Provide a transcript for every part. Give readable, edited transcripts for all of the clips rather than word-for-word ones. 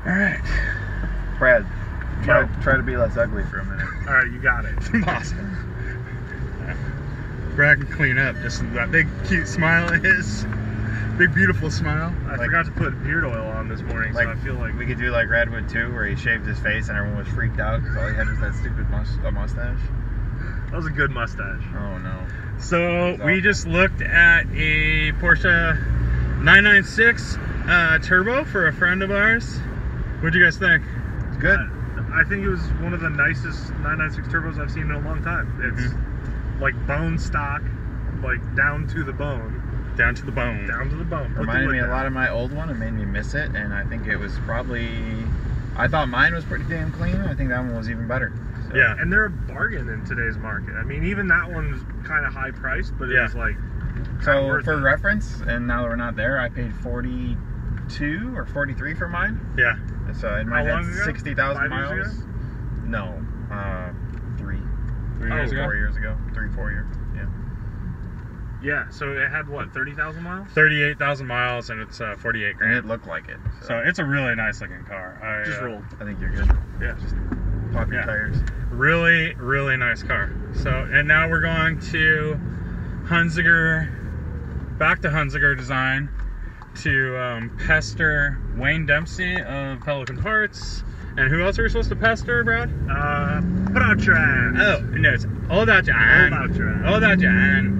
All right. Brad, try to be less ugly for a minute. All right, you got it. It's impossible. Brad can clean up just that big cute smile of his. Big beautiful smile. I forgot to put beard oil on this morning, so I feel like we could do like Redwood 2, where he shaved his face and everyone was freaked out because all he had was that stupid mustache. that was a good mustache. Oh no. So we just looked at a Porsche 996 turbo for a friend of ours. What'd you guys think? It's good. I think it was one of the nicest 996 turbos I've seen in a long time. It's like bone stock, like down to the bone. Down to the bone. Down to the bone. Reminded me a lot of my old one. It made me miss it, and I think it was probably... I thought mine was pretty damn clean. I think that one was even better. So. Yeah. And they're a bargain in today's market. I mean, even that one's kind of high priced, but it was like... So, for reference, and now that we're not there, I paid 42 or 43 for mine. Yeah. So it might have 60,000 miles. Years ago? No, 3 years ago? 4 years ago. 3, 4 years. Yeah. Yeah. So it had what, 30,000 miles? 38,000 miles, and it's 48 grand. And it looked like it. So it's a really nice looking car. Just rolled. I think you're good. Yeah. Just pop your tires. Really, really nice car. So, and now we're going to Hunziker, back to Hunziker Design, to pester Wayne Dempsey of Pelican Parts. And who else are we supposed to pester, Brad? Pratran. Oh, no, it's all about John. All about John.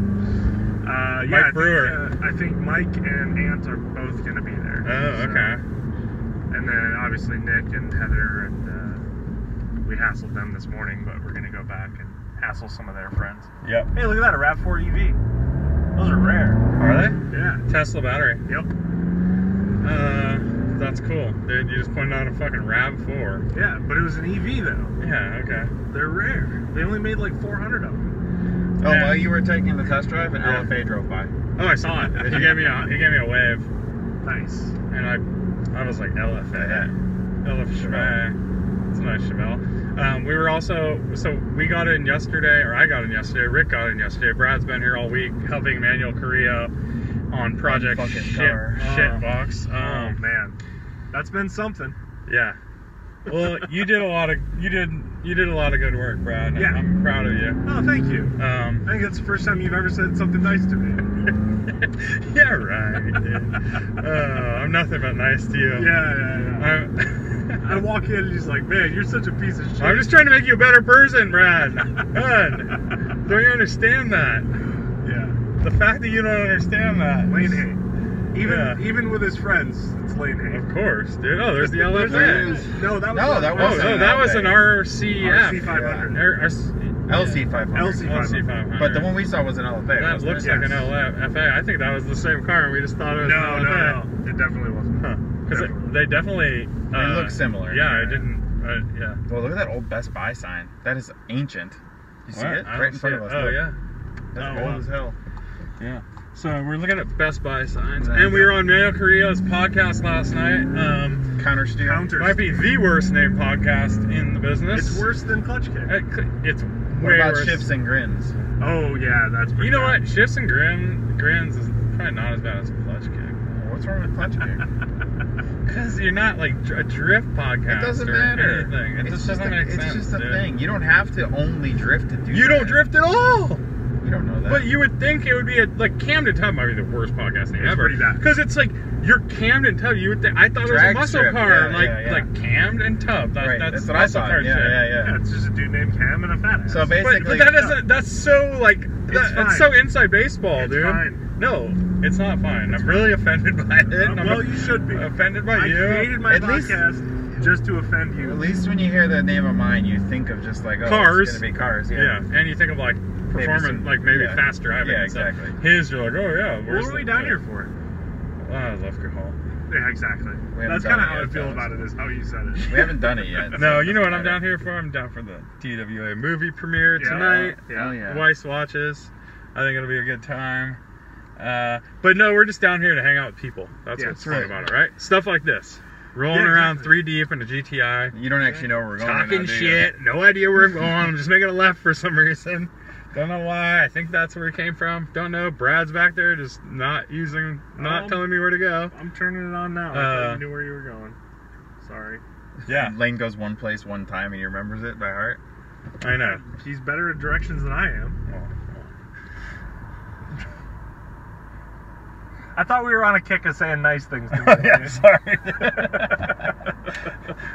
Mike Brewer. I think Mike and Ant are both going to be there. Oh, okay. And then obviously Nick and Heather, and we hassled them this morning, but we're going to go back and hassle some of their friends. Yep. Hey, look at that, a RAV4 EV. Those are rare. Are they? Yeah. Tesla battery. Yep. That's cool. Dude, you just pointed out a fucking RAV4. Yeah, but it was an EV though. Yeah, okay. They're rare. They only made like 400 of them. Oh, while you were taking the test drive, an LFA drove by. Oh, I saw it. He gave me a wave. Nice. And I was like, LFA. LFA. It's a nice Chevelle. We were also, so we got in yesterday, or I got in yesterday, Rick got in yesterday. Brad's been here all week helping Emmanuel Correa on Project Shitbox. Oh man, that's been something. Yeah. Well, you did a lot of good work, Brad. Yeah. I'm proud of you. Oh, thank you. I think that's the first time you've ever said something nice to me. Yeah, right. Dude. I'm nothing but nice to you. Yeah. I walk in and he's like, man, you're such a piece of shit. I'm just trying to make you a better person, Brad. Good. Don't you understand that? Yeah. The fact that you don't understand that. Lane hate. Even with his friends, it's lane hate. Of course, dude. Oh, there's the LFA. No, that was an RCF. RC500. LC500. LC500. But the one we saw was an LFA. That looks like an LFA. I think that was the same car, and we just thought it was an LFA. No. It definitely wasn't. Because they definitely... they look similar. Yeah, it didn't... yeah. Well, look at that old Best Buy sign. That is ancient. You see it? Right in front of us. Oh, yeah. That's old as hell. Yeah. So we're looking at Best Buy signs, and we were on Mayo Correa's podcast last night. Countersteer. Might be the worst named podcast in the business. It's worse than Clutch Kick. It's what way about worse. Shifts and Grins? Oh yeah, that's pretty bad. What? Shifts and Grins is probably not as bad as Clutch Kick. What's wrong with Clutch Kick? Because you're not like a drift podcast. It doesn't matter. Anything. It just doesn't make sense. It's just a thing. You don't have to only drift to do. You don't drift at all. You don't know that. But you would think it would be like Camden Tub might be the worst podcast name ever. Pretty bad. Because it's like you're Camden Tub. You would think I thought it was a muscle car, like Camden Tub. That's what I thought. Yeah. It's just a dude named Cam and a fat ass. So basically, but that doesn't. That's so like that's so inside baseball, dude. Fine. No, it's not fine. I'm really offended by it. Well, you should be offended by you. I created my podcast just to offend you. At least when you hear the name of mine, you think of just like cars. It's gonna be cars. Yeah, and you think of like performance, maybe fast driving. Yeah, exactly. His, you're like, oh yeah. What were we down here for? Luftgekühlt. Yeah, exactly. That's kind of how I feel about it, is how you said it. We haven't done it yet. No, you know what I'm down here for? I'm down for the TWA movie premiere tonight. Yeah. Weiss watches. I think it'll be a good time. But no, we're just down here to hang out with people. That's what's fun about it, right? Stuff like this. Rolling around 3 deep in a GTI. You don't actually know where we're going. Talking shit. No idea where I'm going. I'm just making a left for some reason. Don't know why. I think that's where it came from. Don't know. Brad's back there just not telling me where to go. I'm turning it on now. I thought you knew where you were going. Sorry. Yeah, Lane goes one place one time and he remembers it by heart. I know. He's better at directions than I am. I thought we were on a kick of saying nice things to me. Yeah, sorry.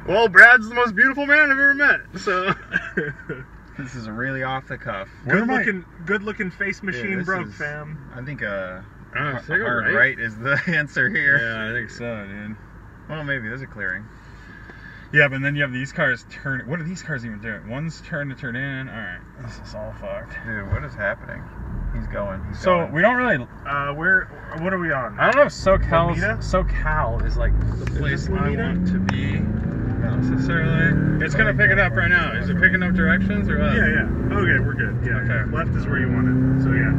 Well, Brad's the most beautiful man I've ever met. So This is really off the cuff. Good looking face machine this broke, is- fam. I think a take a hard right. right is the answer here. yeah, I think so, dude. Well, maybe there's a clearing. Yeah, but then you have these cars turn. What are these cars even doing? One's trying to turn in. All right, this is all fucked. Dude, what is happening? He's going. So we don't really. What are we on? I don't know if Lomita? SoCal is like the place I Lomita? want to be necessarily. It's gonna pick it up right now. Is it picking up directions or what? Yeah. Okay, we're good. Yeah. Okay. Left is where you want it. So yeah.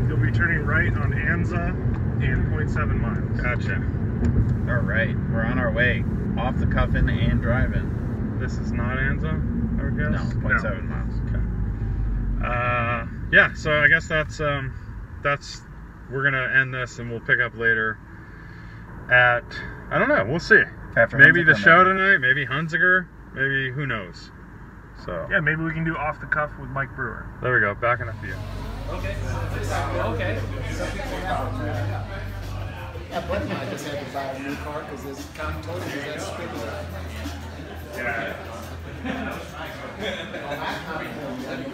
You'll be turning right on Anza in 0.7 miles. Gotcha. All right, we're on our way. Off the cuffin and driving. This is not Anza, I would guess. No, 0.7 miles. Okay. Yeah. So I guess that's we're gonna end this and we'll pick up later. At I don't know. We'll see. After Maybe the Hunziker, show maybe. tonight. Maybe Hunziker. Maybe who knows. So Yeah, maybe we can do off the cuff with Mike Brewer. there we go. Backing up to you. Okay. Yeah, buddy, I just had to buy a new car because this contour is that spinning.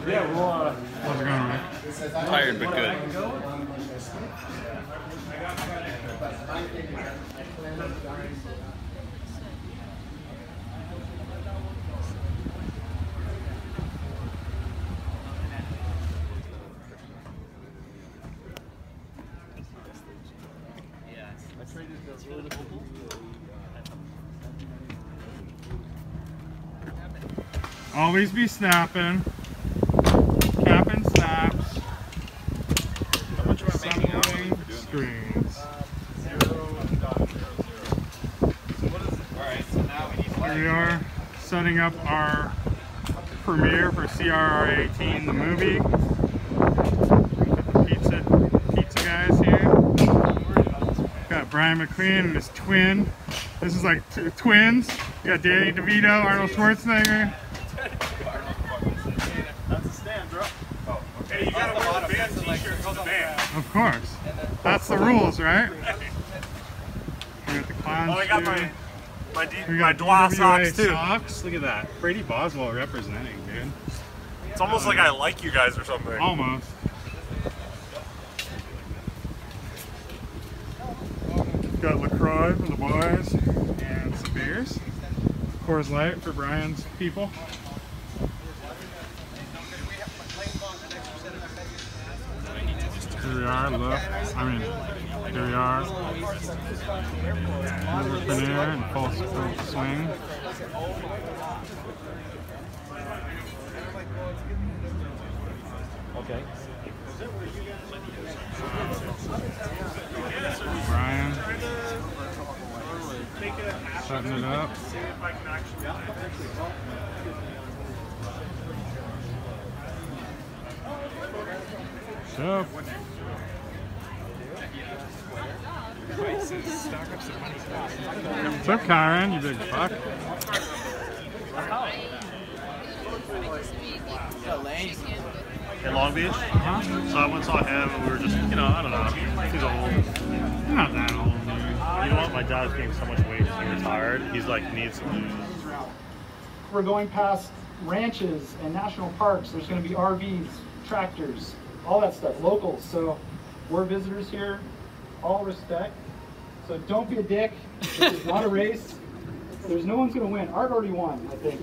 Yeah, we'll How's it going, man? Tired but good. Always be snapping. Capping snaps. Assembling screens. Here we are setting up our premiere for CRR 18, the movie. Pizza guys here. Got Brian McLean and his twin. This is like twins. You got Danny DeVito, Arnold Schwarzenegger. Hey, you gotta wear the band t-shirts on the band. Of course. That's the rules, right? We got the clown Oh, I got shoe. We my got Dwa DWA socks too. socks. Look at that. Brady Boswell representing, dude. It's almost like I like you guys or something. Almost. Got LaCroix for the boys and some beers. Coors Light for Brian's people. Here we are, look. Here we are. Another premiere in full swing. Okay. Brian setting it up. So, what's up, Karen? You big fuck. In Long Beach. So I went and saw him, and we were just, I don't know. He's old. You're not that old, dude. You know what? My dad's gained so much weight. He's retired. He's like needs to lose. We're going past ranches and national parks. There's going to be RVs, tractors, all that stuff, locals. So we're visitors here, all respect. So don't be a dick. This is not a race. There's no one's going to win. Art already won, I think.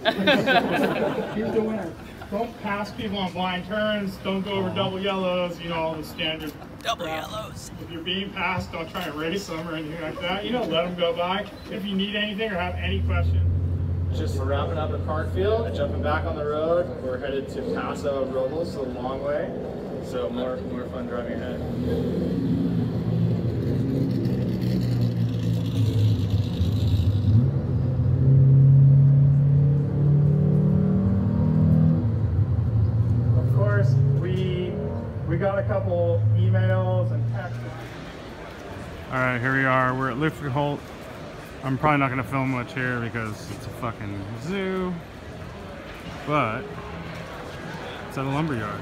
He's the winner. Don't pass people on blind turns. Don't go over double yellows. You know, all the standard. Double yellows. If you're being passed, don't try and race them or anything like that. Let them go by. If you need anything or have any questions. Just wrapping up at Parkfield and jumping back on the road. We're headed to Paso Robles, so a long way. So more fun driving ahead. We got a couple emails and texts. All right, here we are. We're at I'm probably not gonna film much here because it's a fucking zoo, but it's at a lumber yard.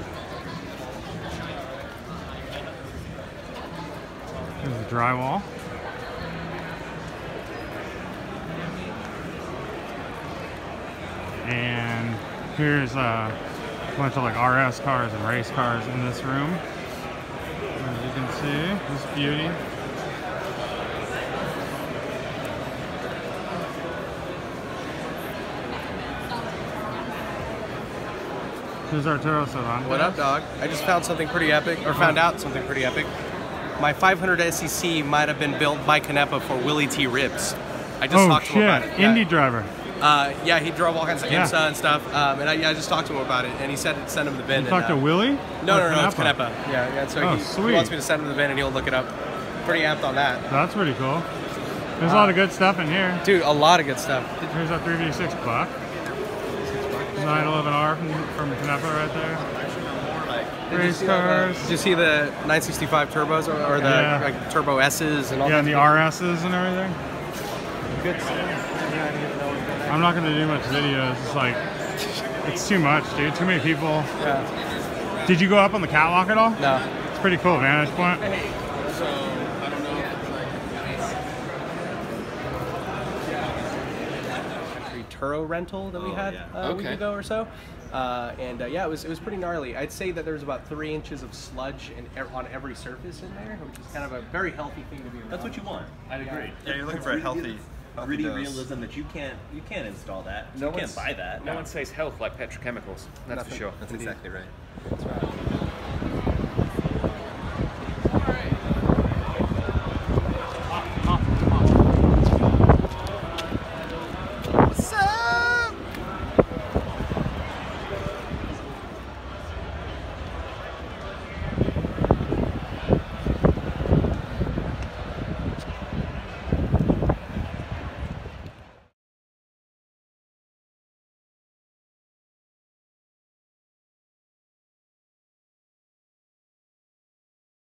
Here's the drywall. And here's a bunch of like RS cars and race cars in this room. As you can see, this beauty. Here's Arturo Cervantes. What up, dog? I just found something pretty epic, or found out something pretty epic. My 500 SEC might have been built by Canepa for Willie T. Ribs. I just talked to him about it. Indy driver. Yeah, he drove all kinds of IMSA and stuff, and I just talked to him about it, and he said to send him the VIN. You talked to Willie? No, it's Canepa. Yeah, so he wants me to send him the VIN, and he'll look it up. Pretty amped on that. That's pretty cool. There's a lot of good stuff in here. Dude, a lot of good stuff. Here's our 3V6 buck. 911R from Canepa right there. Race cars. Did you see the 965 turbos or the like, turbo S's and all that? Yeah, and the RS's and everything. Good stuff. I'm not going to do much videos. It's like, it's too much, dude. Too many people. Yeah. Did you go up on the catwalk at all? No. It's pretty cool vantage point. So, I don't know if it's like Turo rental that we had a week ago or so. Yeah, it was pretty gnarly. I'd say that there's about 3 inches of sludge on every surface in there, which is kind of a very healthy thing to be around. That's what you want. I'd agree. Yeah, you're looking for a healthy gritty realism that you can't install that. You can't buy that. No one says health like petrochemicals. That's for sure. That's exactly right. That's right.